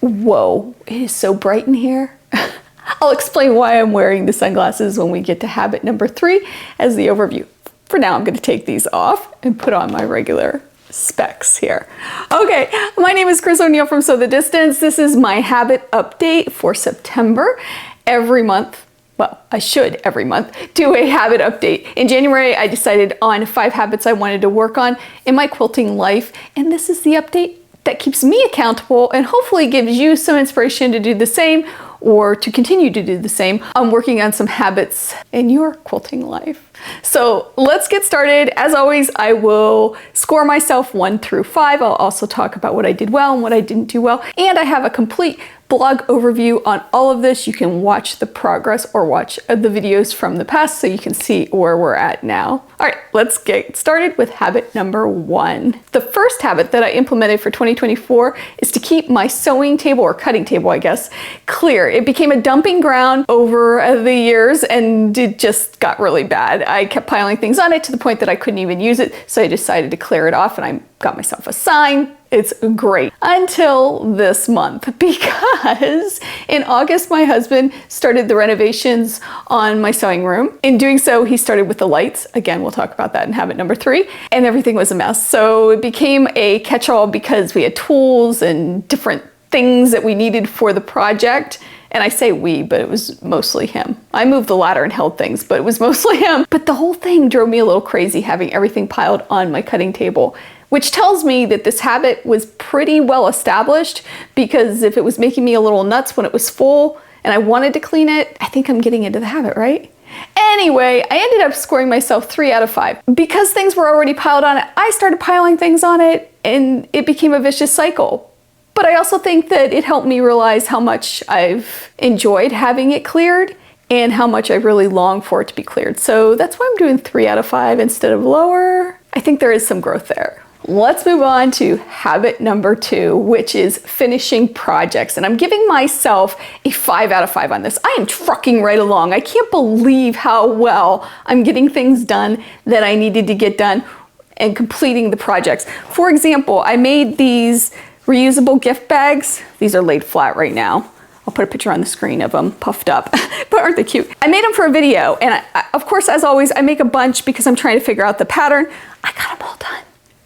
Whoa, it is so bright in here. I'll explain why I'm wearing the sunglasses when we get to habit number 3 as the overview. For now, I'm going to take these off and put on my regular specs here. Okay, my name is Chris O'Neill from Sew the Distance. This is my habit update for September. Every month, well, I should every month do a habit update. In January, I decided on 5 habits I wanted to work on in my quilting life, and this is the update that keeps me accountable and hopefully gives you some inspiration to do the same or to continue to do the same. I'm working on some habits in your quilting life. So let's get started. As always, I will score myself 1 through 5. I'll also talk about what I did well and what I didn't do well. And I have a complete blog overview on all of this. You can watch the progress or watch the videos from the past so you can see where we're at now. All right, let's get started with habit number 1. The first habit that I implemented for 2024 is to keep my sewing table, or cutting table, I guess, clear. It became a dumping ground over the years and it just got really bad. I kept piling things on it to the point that I couldn't even use it, so I decided to clear it off and I got myself a sign. It's great until this month, because in August my husband started the renovations on my sewing room. In doing so, he started with the lights. Again, we'll talk about that in habit number 3, and everything was a mess. So it became a catch-all because we had tools and different things that we needed for the project. And I say we, but it was mostly him. I moved the ladder and held things, but it was mostly him. But the whole thing drove me a little crazy, having everything piled on my cutting table, which tells me that this habit was pretty well established, because if it was making me a little nuts when it was full and I wanted to clean it, I think I'm getting into the habit, right? Anyway, I ended up scoring myself 3 out of 5. Because things were already piled on it, I started piling things on it and it became a vicious cycle. But I also think that it helped me realize how much I've enjoyed having it cleared and how much I really long for it to be cleared. So that's why I'm doing 3 out of 5 instead of lower. I think there is some growth there. Let's move on to habit number 2, which is finishing projects. And I'm giving myself a 5 out of 5 on this. I am trucking right along. I can't believe how well I'm getting things done that I needed to get done and completing the projects. For example, I made these reusable gift bags. These are laid flat right now. I'll put a picture on the screen of them puffed up, but aren't they cute? I made them for a video, and of course, as always, I make a bunch because I'm trying to figure out the pattern. I got them all done.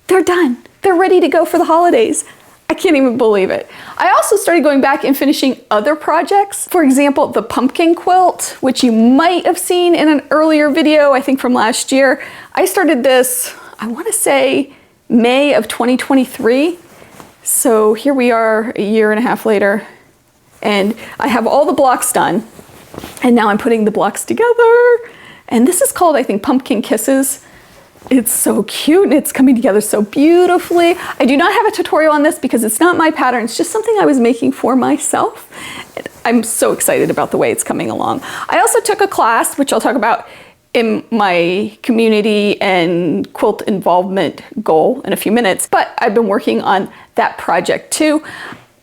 They're done. They're ready to go for the holidays. I can't even believe it. I also started going back and finishing other projects. For example, the pumpkin quilt, which you might have seen in an earlier video, I think from last year. I started this, I want to say May of 2023. So here we are a year and a half later, and I have all the blocks done, and now I'm putting the blocks together. And this is called, I think, Pumpkin Kisses. It's so cute and it's coming together so beautifully. I do not have a tutorial on this because it's not my pattern. It's just something I was making for myself. I'm so excited about the way it's coming along. I also took a class, which I'll talk about in my community and quilt involvement goal in a few minutes, but I've been working on that project too.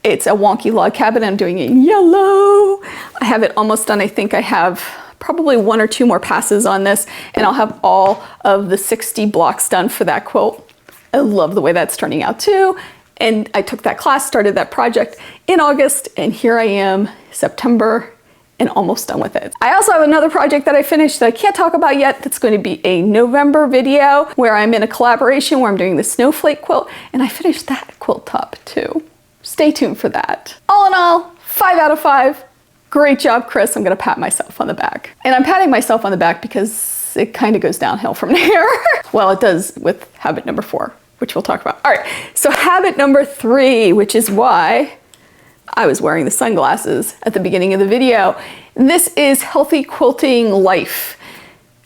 It's a wonky log cabin. I'm doing it in yellow. I have it almost done. I think I have probably 1 or 2 more passes on this, and I'll have all of the 60 blocks done for that quilt. I love the way that's turning out too. And I took that class, started that project in August, and here I am, September, and almost done with it. I also have another project that I finished that I can't talk about yet. That's going to be a November video where I'm in a collaboration where I'm doing the snowflake quilt, and I finished that quilt top too. Stay tuned for that. All in all, 5 out of 5. Great job, Chris. I'm gonna pat myself on the back. And I'm patting myself on the back because it kind of goes downhill from there. Well, it does with habit number 4, which we'll talk about. All right, so habit number 3, which is why I was wearing the sunglasses at the beginning of the video. This is healthy quilting life.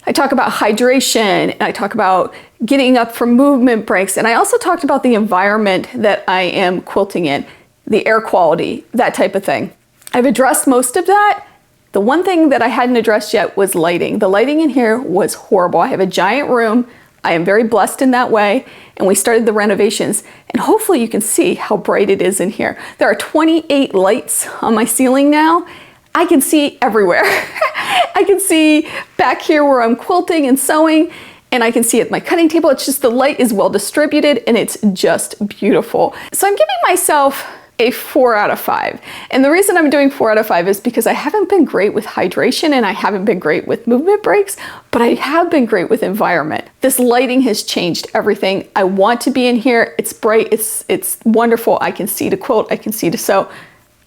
I talk about hydration, and I talk about getting up from movement breaks, and I also talked about the environment that I am quilting in, the air quality, that type of thing. I've addressed most of that. The one thing that I hadn't addressed yet was lighting. The lighting in here was horrible. I have a giant room. I am very blessed in that way, and we started the renovations, and hopefully you can see how bright it is in here. There are 28 lights on my ceiling now. I can see everywhere. I can see back here where I'm quilting and sewing, and I can see at my cutting table. It's just the light is well distributed and it's just beautiful. So I'm giving myself a 4 out of 5. And the reason I'm doing 4 out of 5 is because I haven't been great with hydration and I haven't been great with movement breaks, but I have been great with environment. This lighting has changed everything. I want to be in here. It's bright, it's wonderful. I can see to quilt, I can see to sew.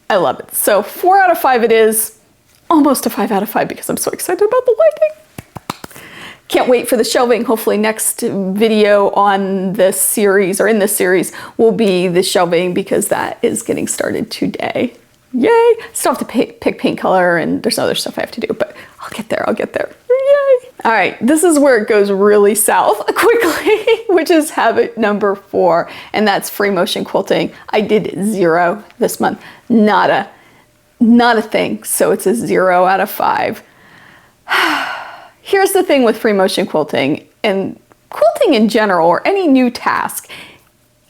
I love it. So 4 out of 5 it is, almost a 5 out of 5 because I'm so excited about the lighting. Can't wait for the shelving. Hopefully next video on this series or in this series will be the shelving because that is getting started today. Yay! Still have to pick paint color and there's other stuff I have to do, but I'll get there, Yay! All right, this is where it goes really south quickly, which is habit number 4, and that's free motion quilting. I did 0 this month. Not a thing, so it's a 0 out of 5. Here's the thing with free motion quilting and quilting in general or any new task.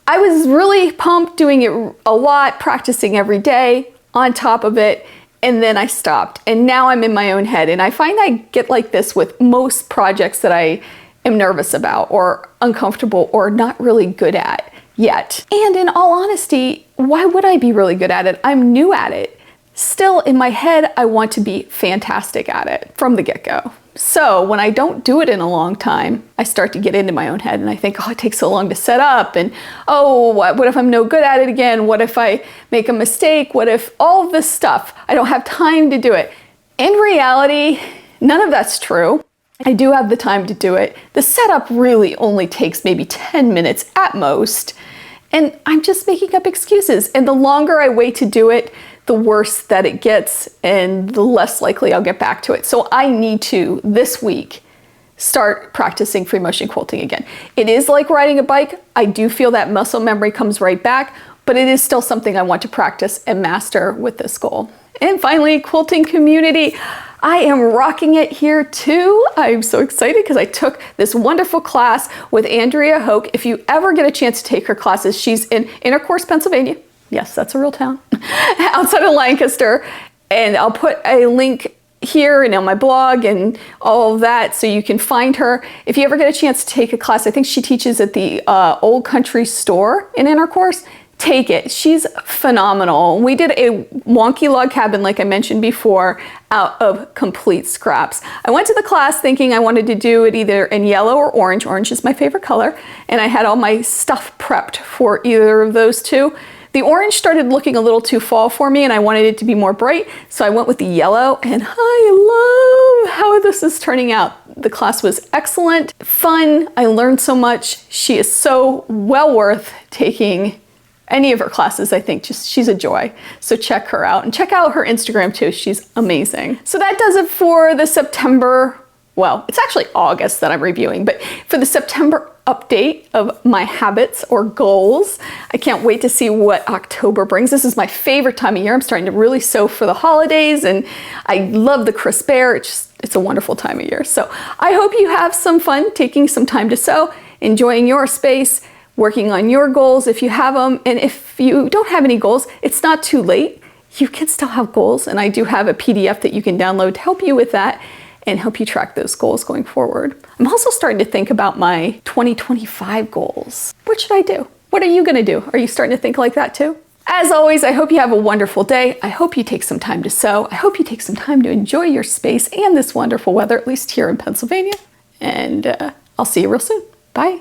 I was really pumped doing it a lot, practicing every day on top of it, and then I stopped. And now I'm in my own head. And I find I get like this with most projects that I am nervous about or uncomfortable or not really good at yet. And in all honesty, why would I be really good at it? I'm new at it. Still, in my head, I want to be fantastic at it from the get-go. So when I don't do it in a long time, I start to get into my own head and I think, oh, it takes so long to set up, and oh, what if I'm no good at it again? What if I make a mistake? What if all of this stuff, I don't have time to do it? In reality, none of that's true. I do have the time to do it. The setup really only takes maybe 10 minutes at most, and I'm just making up excuses. And the longer I wait to do it, the worse that it gets and the less likely I'll get back to it. So I need to, this week, start practicing free motion quilting again. It is like riding a bike. I do feel that muscle memory comes right back, but it is still something I want to practice and master with this goal. And finally, quilting community. I am rocking it here too. I'm so excited because I took this wonderful class with Andrea Hoke. If you ever get a chance to take her classes, she's in Intercourse, Pennsylvania. Yes, that's a real town, outside of Lancaster. And I'll put a link here and on my blog and all of that so you can find her. If you ever get a chance to take a class, I think she teaches at the Old Country Store in Intercourse. Take it. She's phenomenal. We did a wonky log cabin, like I mentioned before, out of complete scraps. I went to the class thinking I wanted to do it either in yellow or orange. Orange is my favorite color. And I had all my stuff prepped for either of those two. The orange started looking a little too fall for me and I wanted it to be more bright, so I went with the yellow, and I love how this is turning out. The class was excellent, fun, I learned so much. She is so well worth taking any of her classes, I think. She's a joy. So check her out and check out her Instagram too. She's amazing. So that does it for the September, well, it's actually August that I'm reviewing, but for the September update of my habits or goals. I can't wait to see what October brings. This is my favorite time of year. I'm starting to really sew for the holidays and I love the crisp air. It's a wonderful time of year. So I hope you have some fun taking some time to sew, enjoying your space, working on your goals if you have them. And if you don't have any goals, it's not too late. You can still have goals. And I do have a PDF that you can download to help you with that and help you track those goals going forward. I'm also starting to think about my 2025 goals. What should I do? What are you gonna do? Are you starting to think like that too? As always, I hope you have a wonderful day. I hope you take some time to sew. I hope you take some time to enjoy your space and this wonderful weather, at least here in Pennsylvania. And I'll see you real soon. Bye.